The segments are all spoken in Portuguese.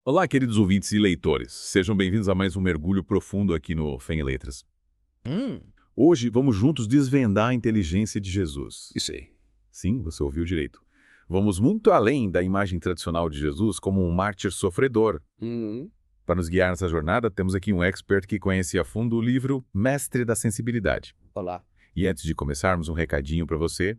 Olá, queridos ouvintes e leitores. Sejam bem-vindos a mais um mergulho profundo aqui no Fé em Letras. Hum, Hoje vamos juntos desvendar a inteligência de Jesus. isso aí. Sim, você ouviu direito. Vamos muito além da imagem tradicional de Jesus como um mártir sofredor. Hum, Para nos guiar nessa jornada, temos aqui um expert que conhece a fundo o livro Mestre da Sensibilidade. olá. E antes de começarmos, um recadinho para você.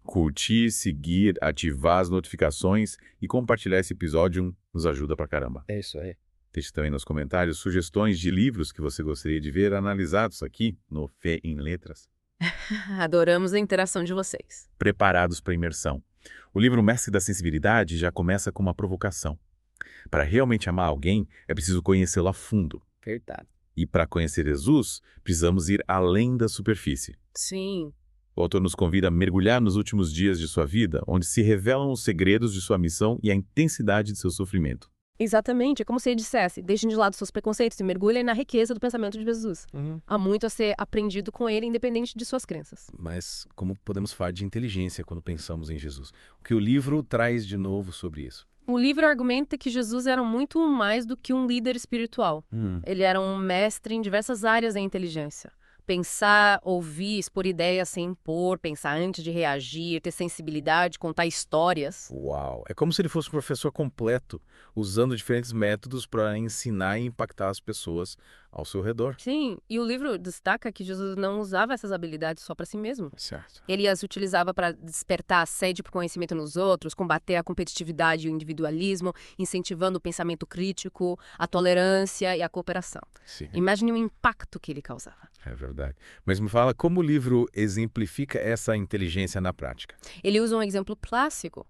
Curtir, seguir, ativar as notificações e compartilhar esse episódio nos ajuda pra caramba. É isso aí. Deixe também nos comentários sugestões de livros que você gostaria de ver analisados aqui no Fé em Letras. Adoramos a interação de vocês. Preparados para a imersão. O livro Mestre da Sensibilidade já começa com uma provocação. Para realmente amar alguém, é preciso conhecê-lo a fundo. Verdade. E para conhecer Jesus, precisamos ir além da superfície. Sim, O autor nos convida a mergulhar nos últimos dias de sua vida, onde se revelam os segredos de sua missão e a intensidade de seu sofrimento. exatamente. É como se ele dissesse: deixem de lado seus preconceitos e mergulhem na riqueza do pensamento de Jesus. Há muito a ser aprendido com ele, independente de suas crenças. Mas como podemos falar de inteligência quando pensamos em Jesus? O que o livro traz de novo sobre isso? O livro argumenta que Jesus era muito mais do que um líder espiritual. Ele era um mestre em diversas áreas da inteligência. Pensar, ouvir, expor ideias sem impor, pensar antes de reagir, ter sensibilidade, contar histórias. Uau! É como se ele fosse um professor completo, usando diferentes métodos para ensinar e impactar as pessoas ao seu redor. Sim, e o livro destaca que Jesus não usava essas habilidades só para si mesmo. Certo. Ele as utilizava para despertar a sede por conhecimento nos outros, combater a competitividade e o individualismo, incentivando o pensamento crítico, a tolerância e a cooperação. Sim, Imagine o impacto que ele causava. é verdade. Mas me fala como o livro exemplifica essa inteligência na prática. Ele usa um exemplo clássico.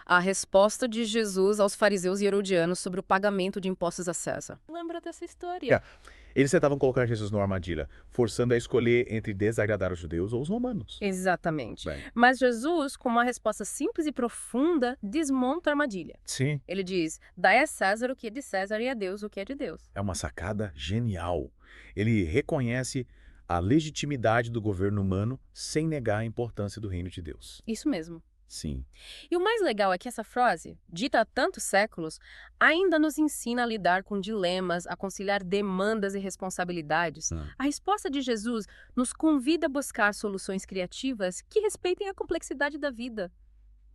A resposta de Jesus aos fariseus e herodianos sobre o pagamento de impostos a César. Lembra dessa história? Eles tentavam colocar Jesus numa armadilha, forçando a escolher entre desagradar os judeus ou os romanos. Exatamente. Bem. Mas Jesus, com uma resposta simples e profunda, desmonta a armadilha. Sim. Ele diz: dai a César o que é de César e a Deus o que é de Deus. É uma sacada genial. Ele reconhece a legitimidade do governo humano sem negar a importância do reino de Deus. Isso mesmo. Sim. E o mais legal é que essa frase, dita há tantos séculos, ainda nos ensina a lidar com dilemas, a conciliar demandas e responsabilidades. A resposta de Jesus nos convida a buscar soluções criativas que respeitem a complexidade da vida.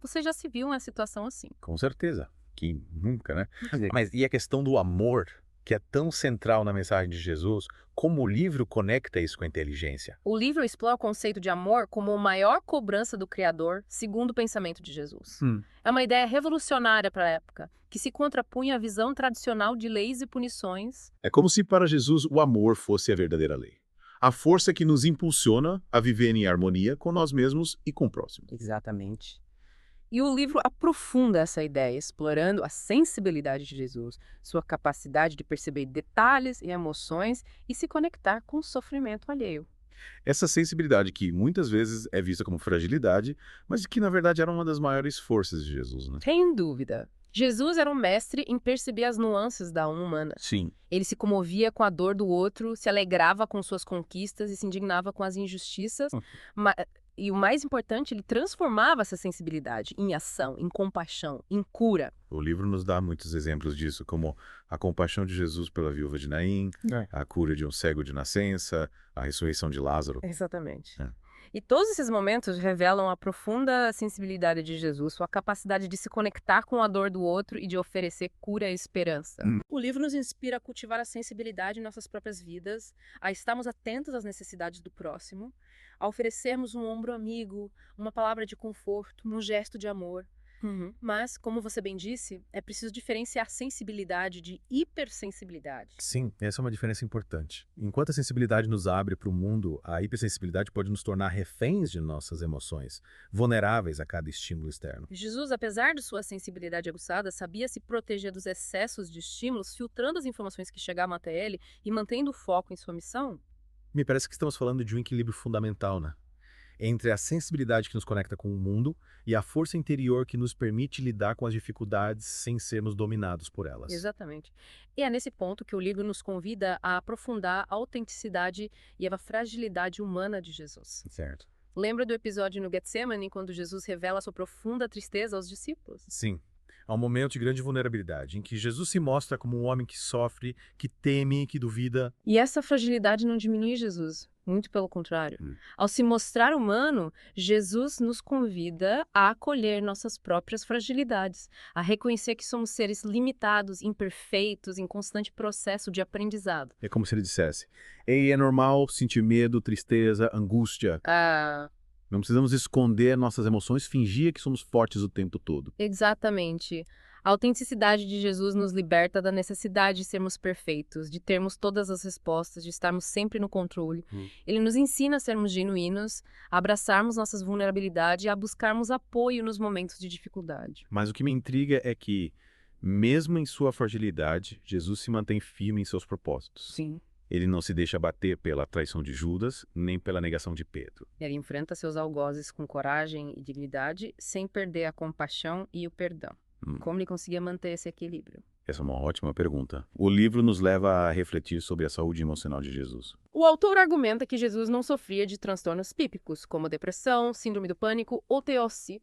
Você já se viu em uma situação assim? Com certeza. Que nunca, né? Mas e a questão do amor, que é tão central na mensagem de Jesus, como o livro conecta isso com a inteligência? O livro explora o conceito de amor como a maior cobrança do Criador, segundo o pensamento de Jesus. É uma ideia revolucionária para a época, que se contrapunha à visão tradicional de leis e punições. É como se para Jesus o amor fosse a verdadeira lei. A força que nos impulsiona a viver em harmonia com nós mesmos e com o próximo. Exatamente. E o livro aprofunda essa ideia, explorando a sensibilidade de Jesus, sua capacidade de perceber detalhes e emoções e se conectar com o sofrimento alheio. Essa sensibilidade que muitas vezes é vista como fragilidade, mas que na verdade era uma das maiores forças de Jesus, né? Sem dúvida. Jesus era um mestre em perceber as nuances da alma humana. Sim. Ele se comovia com a dor do outro, se alegrava com suas conquistas e se indignava com as injustiças. E o mais importante, ele transformava essa sensibilidade em ação, em compaixão, em cura. O livro nos dá muitos exemplos disso, como a compaixão de Jesus pela viúva de Naim, a cura de um cego de nascença, a ressurreição de Lázaro. Exatamente. É. E todos esses momentos revelam a profunda sensibilidade de Jesus, sua capacidade de se conectar com a dor do outro e de oferecer cura e esperança. O livro nos inspira a cultivar a sensibilidade em nossas próprias vidas, a estarmos atentos às necessidades do próximo, a oferecermos um ombro amigo, uma palavra de conforto, um gesto de amor. Mas, como você bem disse, é preciso diferenciar sensibilidade de hipersensibilidade. Sim, essa é uma diferença importante. Enquanto a sensibilidade nos abre para o mundo, a hipersensibilidade pode nos tornar reféns de nossas emoções, vulneráveis a cada estímulo externo. Jesus, apesar de sua sensibilidade aguçada, sabia se proteger dos excessos de estímulos, filtrando as informações que chegavam até ele e mantendo o foco em sua missão. Me parece que estamos falando de um equilíbrio fundamental, né? Entre a sensibilidade que nos conecta com o mundo e a força interior que nos permite lidar com as dificuldades sem sermos dominados por elas. Exatamente. E é nesse ponto que o livro nos convida a aprofundar a autenticidade e a fragilidade humana de Jesus. Certo. Lembra do episódio no Getsemane, quando Jesus revela sua profunda tristeza aos discípulos? Sim. Há um momento de grande vulnerabilidade, em que Jesus se mostra como um homem que sofre, que teme, que duvida. E essa fragilidade não diminui Jesus, muito pelo contrário. Ao se mostrar humano, Jesus nos convida a acolher nossas próprias fragilidades, a reconhecer que somos seres limitados, imperfeitos, em constante processo de aprendizado. É como se ele dissesse: ei, é normal sentir medo, tristeza, angústia. Não precisamos esconder nossas emoções, fingir que somos fortes o tempo todo. Exatamente. A autenticidade de Jesus nos liberta da necessidade de sermos perfeitos, de termos todas as respostas, de estarmos sempre no controle. Ele nos ensina a sermos genuínos, a abraçarmos nossas vulnerabilidades e a buscarmos apoio nos momentos de dificuldade. Mas o que me intriga é que, mesmo em sua fragilidade, Jesus se mantém firme em seus propósitos. Sim. Ele não se deixa abater pela traição de Judas, nem pela negação de Pedro. Ele enfrenta seus algozes com coragem e dignidade, sem perder a compaixão e o perdão. Como ele conseguia manter esse equilíbrio? Essa é uma ótima pergunta. O livro nos leva a refletir sobre a saúde emocional de Jesus. O autor argumenta que Jesus não sofria de transtornos típicos, como depressão, síndrome do pânico ou TOC.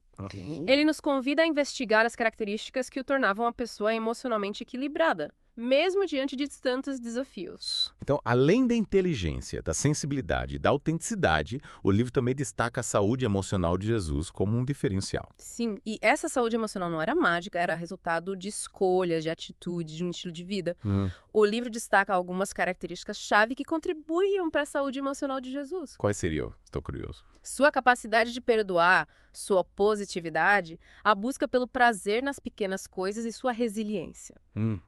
Ele nos convida a investigar as características que o tornavam uma pessoa emocionalmente equilibrada, mesmo diante de tantos desafios. Então, além da inteligência, da sensibilidade e da autenticidade, o livro também destaca a saúde emocional de Jesus como um diferencial. Sim, e essa saúde emocional não era mágica, era resultado de escolhas, de atitudes, de um estilo de vida. O livro destaca algumas características-chave que contribuíam para a saúde emocional de Jesus. Quais seriam? Estou curioso. Sua capacidade de perdoar, sua positividade, a busca pelo prazer nas pequenas coisas e sua resiliência.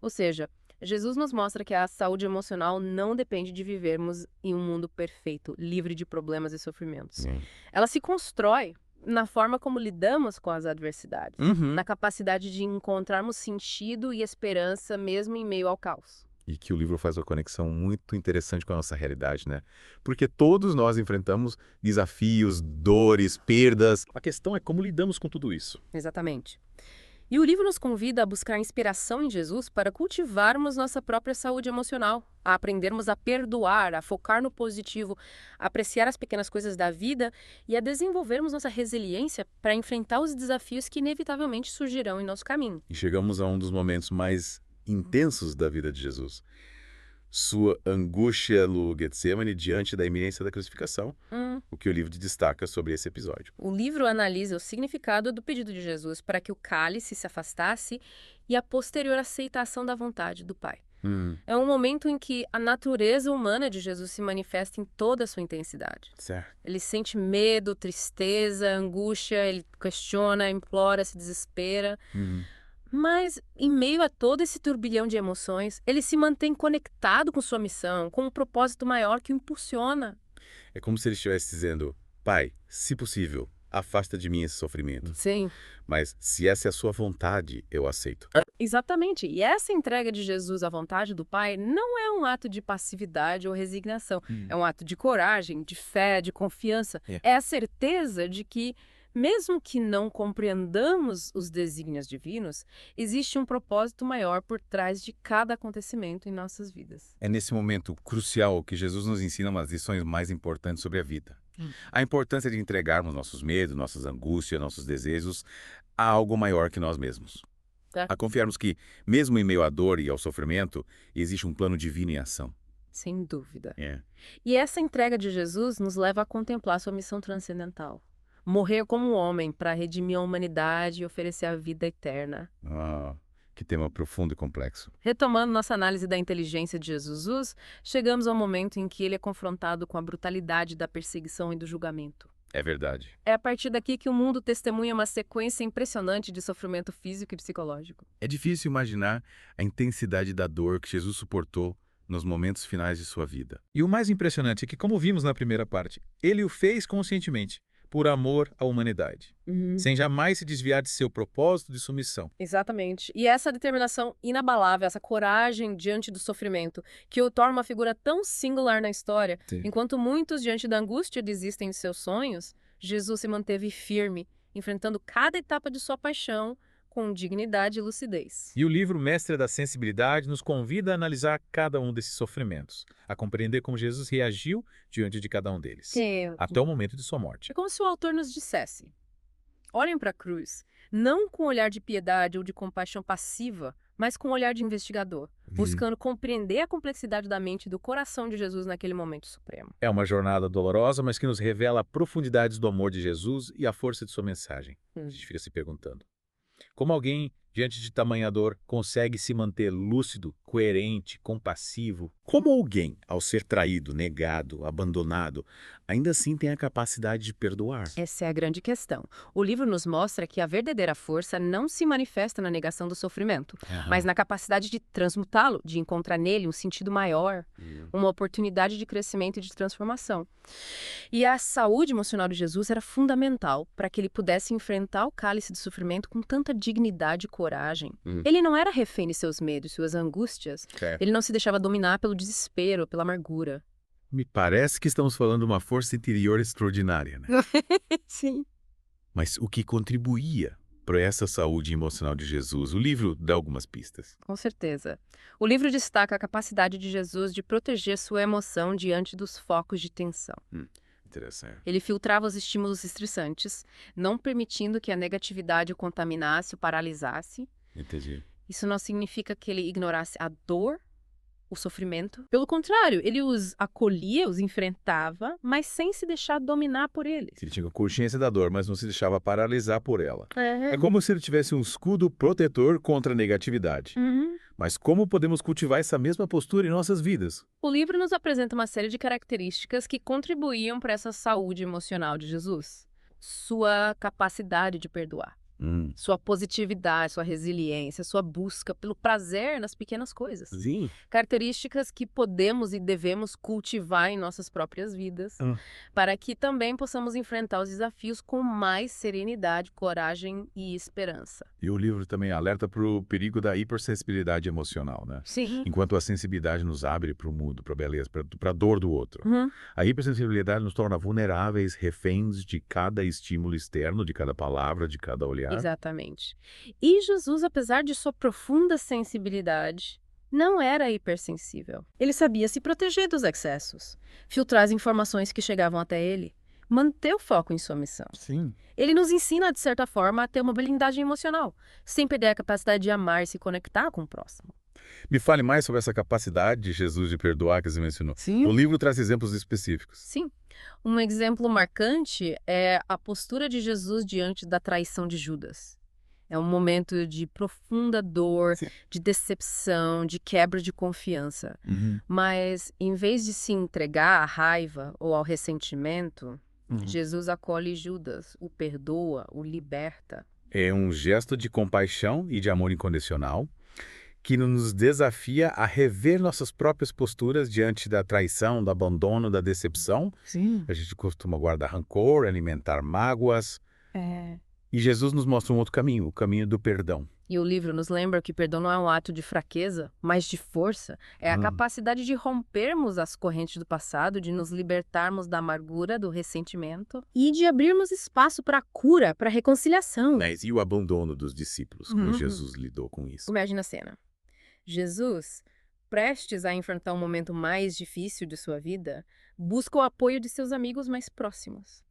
Ou seja, Jesus nos mostra que a saúde emocional não depende de vivermos em um mundo perfeito, livre de problemas e sofrimentos. Ela se constrói na forma como lidamos com as adversidades, na capacidade de encontrarmos sentido e esperança mesmo em meio ao caos. E que o livro faz uma conexão muito interessante com a nossa realidade, né? Porque todos nós enfrentamos desafios, dores, perdas. A questão é como lidamos com tudo isso. Exatamente. E o livro nos convida a buscar inspiração em Jesus para cultivarmos nossa própria saúde emocional, a aprendermos a perdoar, a focar no positivo, a apreciar as pequenas coisas da vida e a desenvolvermos nossa resiliência para enfrentar os desafios que inevitavelmente surgirão em nosso caminho. E chegamos a um dos momentos mais intensos da vida de Jesus. Sua angústia no Getsemane diante da iminência da crucificação, o que o livro destaca sobre esse episódio. O livro analisa o significado do pedido de Jesus para que o cálice se afastasse e a posterior aceitação da vontade do Pai. É um momento em que a natureza humana de Jesus se manifesta em toda a sua intensidade. Certo. Ele sente medo, tristeza, angústia, ele questiona, implora, se desespera. Mas, em meio a todo esse turbilhão de emoções, ele se mantém conectado com sua missão, com um propósito maior que o impulsiona. É como se ele estivesse dizendo: Pai, se possível, afasta de mim esse sofrimento. Sim. Mas, se essa é a sua vontade, eu aceito. Exatamente. E essa entrega de Jesus à vontade do Pai não é um ato de passividade ou resignação. É um ato de coragem, de fé, de confiança. É a certeza de que, mesmo que não compreendamos os desígnios divinos, existe um propósito maior por trás de cada acontecimento em nossas vidas. É nesse momento crucial que Jesus nos ensina umas lições mais importantes sobre a vida. A importância de entregarmos nossos medos, nossas angústias, nossos desejos a algo maior que nós mesmos. A confiarmos que, mesmo em meio à dor e ao sofrimento, existe um plano divino em ação. Sem dúvida. E essa entrega de Jesus nos leva a contemplar sua missão transcendental. Morrer como um homem para redimir a humanidade e oferecer a vida eterna. Que tema profundo e complexo. Retomando nossa análise da inteligência de Jesus, chegamos ao momento em que ele é confrontado com a brutalidade da perseguição e do julgamento. É verdade. É a partir daqui que o mundo testemunha uma sequência impressionante de sofrimento físico e psicológico. É difícil imaginar a intensidade da dor que Jesus suportou nos momentos finais de sua vida. E o mais impressionante é que, como vimos na primeira parte, ele o fez conscientemente, por amor à humanidade, sem jamais se desviar de seu propósito de submissão. Exatamente. E essa determinação inabalável, essa coragem diante do sofrimento, que o torna uma figura tão singular na história, enquanto muitos, diante da angústia, desistem de seus sonhos, Jesus se manteve firme, enfrentando cada etapa de sua paixão com dignidade e lucidez. E o livro Mestre da Sensibilidade nos convida a analisar cada um desses sofrimentos, a compreender como Jesus reagiu diante de cada um deles, até o momento de sua morte. É como se o autor nos dissesse: olhem para a cruz, não com um olhar de piedade ou de compaixão passiva, mas com um olhar de investigador, buscando compreender a complexidade da mente e do coração de Jesus naquele momento supremo. É uma jornada dolorosa, mas que nos revela profundidades do amor de Jesus e a força de sua mensagem. A gente fica se perguntando: como alguém, diante de tamanha dor, consegue se manter lúcido, coerente, compassivo? Como alguém, ao ser traído, negado, abandonado, ainda assim tem a capacidade de perdoar? Essa é a grande questão. O livro nos mostra que a verdadeira força não se manifesta na negação do sofrimento, mas na capacidade de transmutá-lo, de encontrar nele um sentido maior, uma oportunidade de crescimento e de transformação. E a saúde emocional de Jesus era fundamental para que ele pudesse enfrentar o cálice de sofrimento com tanta dignidade e coragem. Ele não era refém de seus medos, suas angústias. Ele não se deixava dominar pelo desespero, pela amargura. Me parece que estamos falando de uma força interior extraordinária, né? Sim. Mas o que contribuía para essa saúde emocional de Jesus? O livro dá algumas pistas. Com certeza. O livro destaca a capacidade de Jesus de proteger sua emoção diante dos focos de tensão. Interessante. Ele filtrava os estímulos estressantes, não permitindo que a negatividade o contaminasse, o paralisasse. Entendi. Isso não significa que ele ignorasse a dor, o sofrimento. Pelo contrário, ele os acolhia, os enfrentava, mas sem se deixar dominar por eles. Ele tinha consciência da dor, mas não se deixava paralisar por ela. É. É como se ele tivesse um escudo protetor contra a negatividade. Mas como podemos cultivar essa mesma postura em nossas vidas? O livro nos apresenta uma série de características que contribuíam para essa saúde emocional de Jesus. Sua capacidade de perdoar. Sua positividade, sua resiliência, sua busca pelo prazer nas pequenas coisas. Sim. Características que podemos e devemos cultivar em nossas próprias vidas, para que também possamos enfrentar os desafios com mais serenidade, coragem e esperança. E o livro também alerta para o perigo da hipersensibilidade emocional, né? Sim. Enquanto a sensibilidade nos abre para o mundo, para a beleza, para a dor do outro. A hipersensibilidade nos torna vulneráveis, reféns de cada estímulo externo, de cada palavra, de cada olhar. Exatamente. E Jesus, apesar de sua profunda sensibilidade, não era hipersensível. Ele sabia se proteger dos excessos, filtrar as informações que chegavam até ele, manter o foco em sua missão. Sim. Ele nos ensina, de certa forma, a ter uma blindagem emocional, sem perder a capacidade de amar e se conectar com o próximo. Me fale mais sobre essa capacidade de Jesus de perdoar que você mencionou. Sim. O livro traz exemplos específicos. Sim. Um exemplo marcante é a postura de Jesus diante da traição de Judas. É um momento de profunda dor, de decepção, de quebra de confiança. Mas, em vez de se entregar à raiva ou ao ressentimento, Jesus acolhe Judas, o perdoa, o liberta. É um gesto de compaixão e de amor incondicional que nos desafia a rever nossas próprias posturas diante da traição, do abandono, da decepção. Sim. A gente costuma guardar rancor, alimentar mágoas. E Jesus nos mostra um outro caminho, o caminho do perdão. E o livro nos lembra que perdão não é um ato de fraqueza, mas de força. É a capacidade de rompermos as correntes do passado, de nos libertarmos da amargura, do ressentimento e de abrirmos espaço para a cura, para a reconciliação. Mas e o abandono dos discípulos? Como Jesus lidou com isso? Imagina a cena. Jesus, prestes a enfrentar um momento mais difícil de sua vida, busca o apoio de seus amigos mais próximos.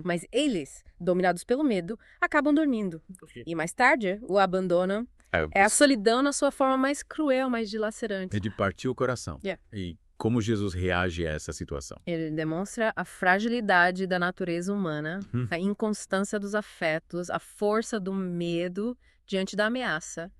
Mas eles, dominados pelo medo, acabam dormindo. E mais tarde, o abandonam. É a solidão na sua forma mais cruel, mais dilacerante. É de partir o coração. E como Jesus reage a essa situação? Ele demonstra a fragilidade da natureza humana, a inconstância dos afetos, a força do medo diante da ameaça.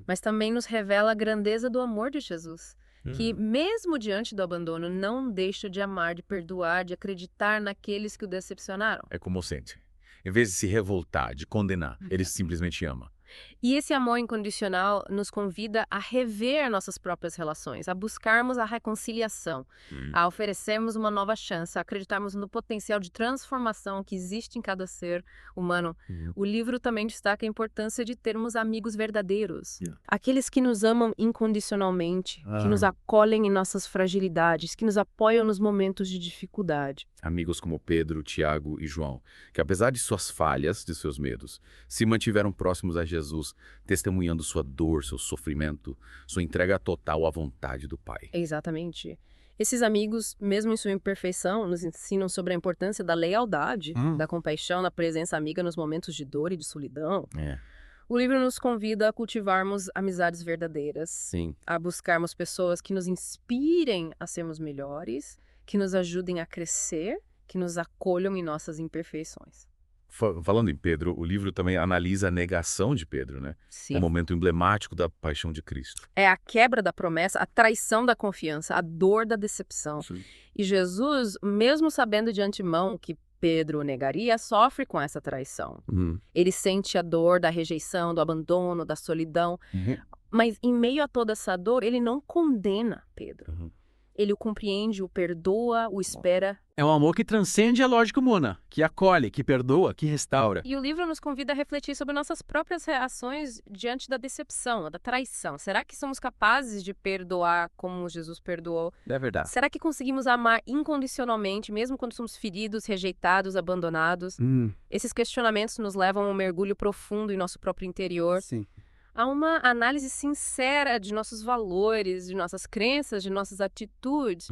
Mas também nos revela a grandeza do amor de Jesus, que mesmo diante do abandono não deixa de amar, de perdoar, de acreditar naqueles que o decepcionaram. É comovente. Em vez de se revoltar, de condenar, ele simplesmente ama. E esse amor incondicional nos convida a rever nossas próprias relações, a buscarmos a reconciliação, a oferecermos uma nova chance, a acreditarmos no potencial de transformação que existe em cada ser humano. O livro também destaca a importância de termos amigos verdadeiros. Aqueles que nos amam incondicionalmente, que nos acolhem em nossas fragilidades, que nos apoiam nos momentos de dificuldade. Amigos como Pedro, Tiago e João, que apesar de suas falhas, de seus medos, se mantiveram próximos a Jesus, testemunhando sua dor, seu sofrimento, sua entrega total à vontade do Pai. Exatamente. Esses amigos, mesmo em sua imperfeição, nos ensinam sobre a importância da lealdade, da compaixão na presença amiga nos momentos de dor e de solidão. O livro nos convida a cultivarmos amizades verdadeiras, Sim. a buscarmos pessoas que nos inspirem a sermos melhores, que nos ajudem a crescer, que nos acolham em nossas imperfeições. Falando em Pedro, o livro também analisa a negação de Pedro, né? Sim. Um momento emblemático da paixão de Cristo. É a quebra da promessa, a traição da confiança, a dor da decepção. Sim. E Jesus, mesmo sabendo de antemão que Pedro o negaria, sofre com essa traição. Ele sente a dor da rejeição, do abandono, da solidão. Mas em meio a toda essa dor, ele não condena Pedro. Ele o compreende, o perdoa, o espera. É um amor que transcende a lógica humana, que acolhe, que perdoa, que restaura. E o livro nos convida a refletir sobre nossas próprias reações diante da decepção, da traição. Será que somos capazes de perdoar como Jesus perdoou? É verdade. Será que conseguimos amar incondicionalmente, mesmo quando somos feridos, rejeitados, abandonados? Esses questionamentos nos levam a um mergulho profundo em nosso próprio interior. Sim. Há uma análise sincera de nossos valores, de nossas crenças, de nossas atitudes.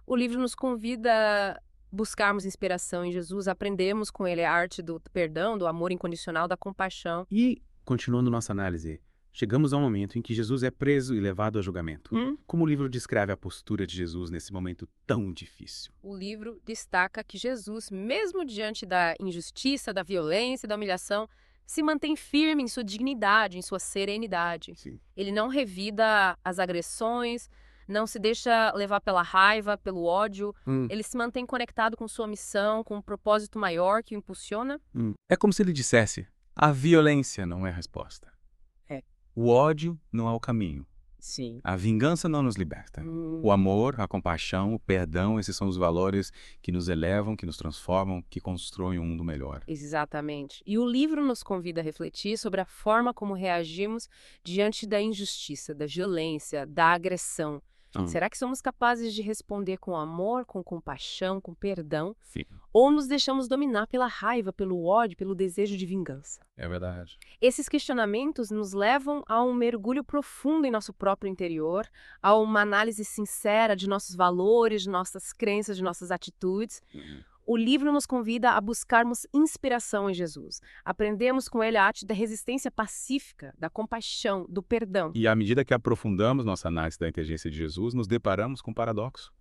O livro nos convida a buscarmos inspiração em Jesus, aprendemos com ele a arte do perdão, do amor incondicional, da compaixão. E, continuando nossa análise, chegamos a um momento em que Jesus é preso e levado a julgamento. Como o livro descreve a postura de Jesus nesse momento tão difícil? O livro destaca que Jesus, mesmo diante da injustiça, da violência, da humilhação, se mantém firme em sua dignidade, em sua serenidade. Sim. Ele não revida as agressões, não se deixa levar pela raiva, pelo ódio. Ele se mantém conectado com sua missão, com um propósito maior que o impulsiona. É como se ele dissesse, a violência não é a resposta. O ódio não é o caminho. Sim. A vingança não nos liberta. O amor, a compaixão, o perdão, esses são os valores que nos elevam, que nos transformam, que constroem um mundo melhor. Exatamente. E o livro nos convida a refletir sobre a forma como reagimos diante da injustiça, da violência, da agressão. Será que somos capazes de responder com amor, com compaixão, com perdão? Sim. Ou nos deixamos dominar pela raiva, pelo ódio, pelo desejo de vingança? É verdade. Esses questionamentos nos levam a um mergulho profundo em nosso próprio interior, a uma análise sincera de nossos valores, de nossas crenças, de nossas atitudes. O livro nos convida a buscarmos inspiração em Jesus. Aprendemos com ele a arte da resistência pacífica, da compaixão, do perdão. E à medida que aprofundamos nossa análise da inteligência de Jesus, nos deparamos com um paradoxo.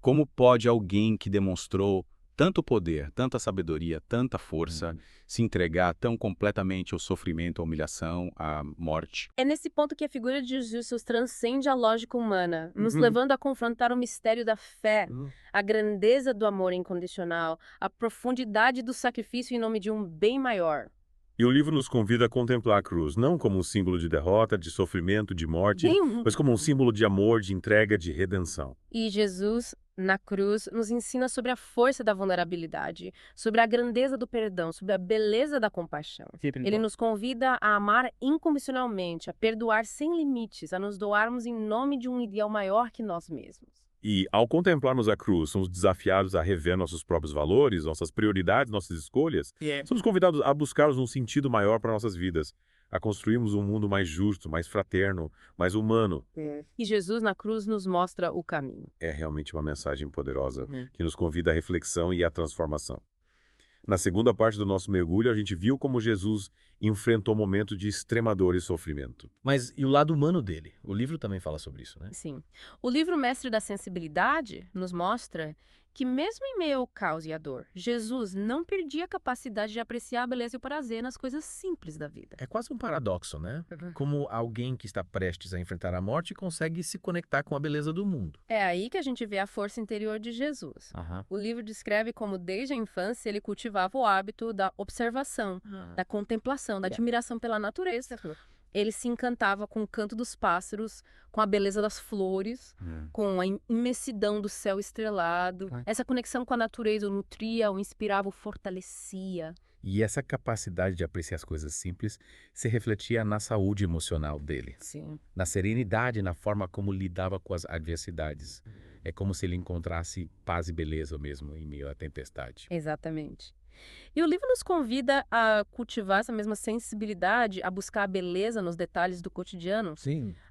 Como pode alguém que demonstrou tanto poder, tanta sabedoria, tanta força, se entregar tão completamente ao sofrimento, à humilhação, à morte? É nesse ponto que a figura de Jesus transcende a lógica humana, nos levando a confrontar o mistério da fé, a grandeza do amor incondicional, a profundidade do sacrifício em nome de um bem maior. E o livro nos convida a contemplar a cruz, não como um símbolo de derrota, de sofrimento, de morte, mas como um símbolo de amor, de entrega, de redenção. E Jesus, na cruz, nos ensina sobre a força da vulnerabilidade, sobre a grandeza do perdão, sobre a beleza da compaixão. Ele nos convida a amar incondicionalmente, a perdoar sem limites, a nos doarmos em nome de um ideal maior que nós mesmos. E, ao contemplarmos a cruz, somos desafiados a rever nossos próprios valores, nossas prioridades, nossas escolhas. Somos convidados a buscarmos um sentido maior para nossas vidas, a construirmos um mundo mais justo, mais fraterno, mais humano. E Jesus na cruz nos mostra o caminho. É realmente uma mensagem poderosa que nos convida à reflexão e à transformação. Na segunda parte do nosso mergulho, a gente viu como Jesus enfrentou momentos de extrema dor e sofrimento. Mas e o lado humano dele? O livro também fala sobre isso, né? Sim. O livro Mestre da Sensibilidade nos mostra que mesmo em meio ao caos e à dor, Jesus não perdia a capacidade de apreciar a beleza e o prazer nas coisas simples da vida. É quase um paradoxo, né? Como alguém que está prestes a enfrentar a morte consegue se conectar com a beleza do mundo. É aí que a gente vê a força interior de Jesus. O livro descreve como desde a infância ele cultivava o hábito da observação, da contemplação, da admiração pela natureza. Ele se encantava com o canto dos pássaros, com a beleza das flores, com a imensidão do céu estrelado. Essa conexão com a natureza o nutria, o inspirava, o fortalecia. E essa capacidade de apreciar as coisas simples se refletia na saúde emocional dele. Sim. Na serenidade, na forma como lidava com as adversidades. É como se ele encontrasse paz e beleza mesmo em meio à tempestade. Exatamente. E o livro nos convida a cultivar essa mesma sensibilidade, a buscar a beleza nos detalhes do cotidiano,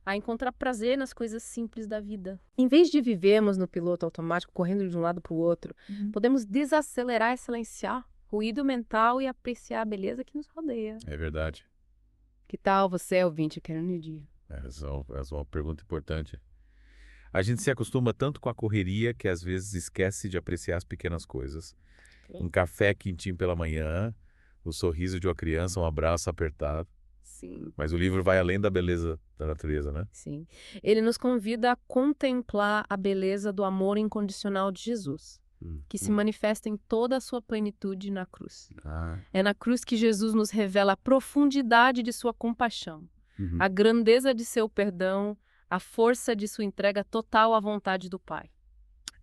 a encontrar prazer nas coisas simples da vida. Em vez de vivermos no piloto automático, correndo de um lado para o outro, podemos desacelerar e silenciar ruído mental e apreciar a beleza que nos rodeia. É verdade. Que tal você, ouvinte, querendo um dia? Essa é uma pergunta importante. A gente se acostuma tanto com a correria que às vezes esquece de apreciar as pequenas coisas. Um café quentinho pela manhã, o sorriso de uma criança, um abraço apertado. Sim. Mas o livro vai além da beleza da natureza, né? Sim. Ele nos convida a contemplar a beleza do amor incondicional de Jesus, que se manifesta em toda a sua plenitude na cruz. É na cruz que Jesus nos revela a profundidade de sua compaixão, a grandeza de seu perdão, a força de sua entrega total à vontade do Pai.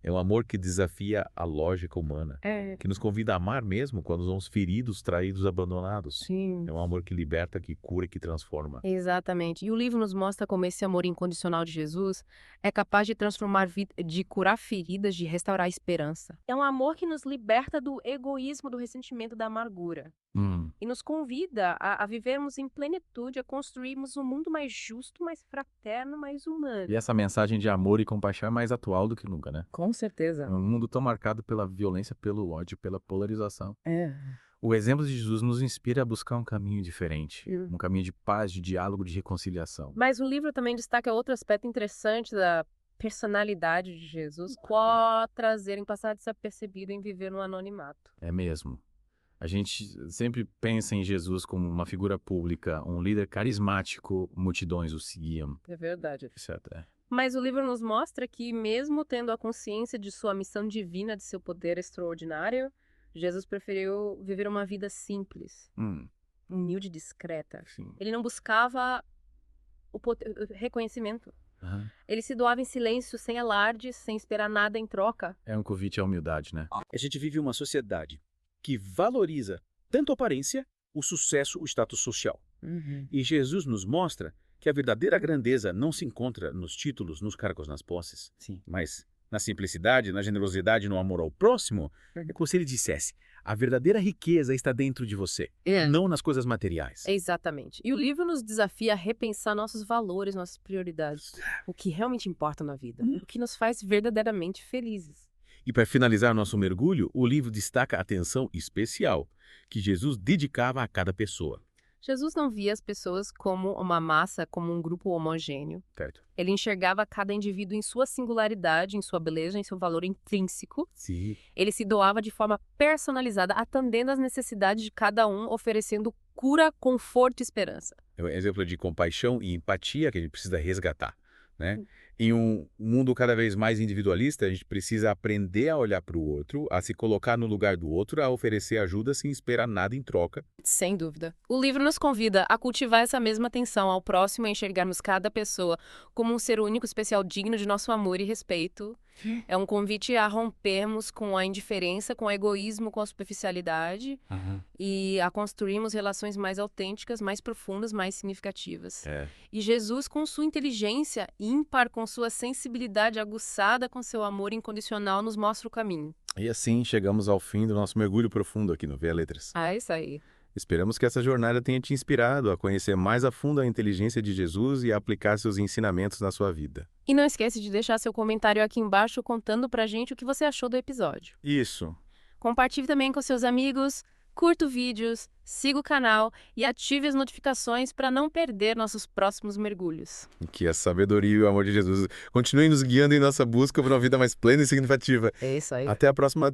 É um amor que desafia a lógica humana, que nos convida a amar mesmo quando somos feridos, traídos, abandonados. Sim. É um amor que liberta, que cura e que transforma. Exatamente. E o livro nos mostra como esse amor incondicional de Jesus é capaz de transformar de curar feridas, de restaurar a esperança. É um amor que nos liberta do egoísmo, do ressentimento, da amargura. E nos convida a vivermos em plenitude, a construirmos um mundo mais justo, mais fraterno, mais humano. E essa mensagem de amor e compaixão é mais atual do que nunca, né? Com certeza. É um mundo tão marcado pela violência, pelo ódio, pela polarização. É. O exemplo de Jesus nos inspira a buscar um caminho diferente, um caminho de paz, de diálogo, de reconciliação. Mas o livro também destaca outro aspecto interessante da personalidade de Jesus, qual trazer em passar desapercebido em viver no anonimato. É mesmo. A gente sempre pensa em Jesus como uma figura pública, um líder carismático, multidões o seguiam, É verdade. etc. Mas o livro nos mostra que, mesmo tendo a consciência de sua missão divina, de seu poder extraordinário, Jesus preferiu viver uma vida simples, humilde e discreta. Sim. Ele não buscava o reconhecimento. Ele se doava em silêncio, sem alardes, sem esperar nada em troca. É um convite à humildade, né? A gente vive uma sociedade que valoriza tanto a aparência, o sucesso, o status social. E Jesus nos mostra que a verdadeira grandeza não se encontra nos títulos, nos cargos, nas posses, mas na simplicidade, na generosidade, no amor ao próximo. É como se ele dissesse, a verdadeira riqueza está dentro de você, não nas coisas materiais. Exatamente. E o livro nos desafia a repensar nossos valores, nossas prioridades, o que realmente importa na vida, o que nos faz verdadeiramente felizes. E para finalizar nosso mergulho, o livro destaca a atenção especial que Jesus dedicava a cada pessoa. Jesus não via as pessoas como uma massa, como um grupo homogêneo. Certo. Ele enxergava cada indivíduo em sua singularidade, em sua beleza, em seu valor intrínseco. Sim. Ele se doava de forma personalizada, atendendo às necessidades de cada um, oferecendo cura, conforto e esperança. É um exemplo de compaixão e empatia que a gente precisa resgatar, né? Em um mundo cada vez mais individualista, a gente precisa aprender a olhar para o outro, a se colocar no lugar do outro, a oferecer ajuda sem esperar nada em troca. Sem dúvida. O livro nos convida a cultivar essa mesma atenção ao próximo, a enxergarmos cada pessoa como um ser único, especial, digno de nosso amor e respeito. É um convite a rompermos com a indiferença, com o egoísmo, com a superficialidade e a construirmos relações mais autênticas, mais profundas, mais significativas. E Jesus, com sua inteligência ímpar, com sua sensibilidade aguçada, com seu amor incondicional, nos mostra o caminho. E assim chegamos ao fim do nosso mergulho profundo aqui no Via Letras. É isso aí. Esperamos que essa jornada tenha te inspirado a conhecer mais a fundo a inteligência de Jesus e a aplicar seus ensinamentos na sua vida. E não esquece de deixar seu comentário aqui embaixo contando pra gente o que você achou do episódio. Isso. Compartilhe também com seus amigos, curta vídeos, siga o canal e ative as notificações para não perder nossos próximos mergulhos. Que a sabedoria e o amor de Jesus continuem nos guiando em nossa busca por uma vida mais plena e significativa. É isso aí. Até a próxima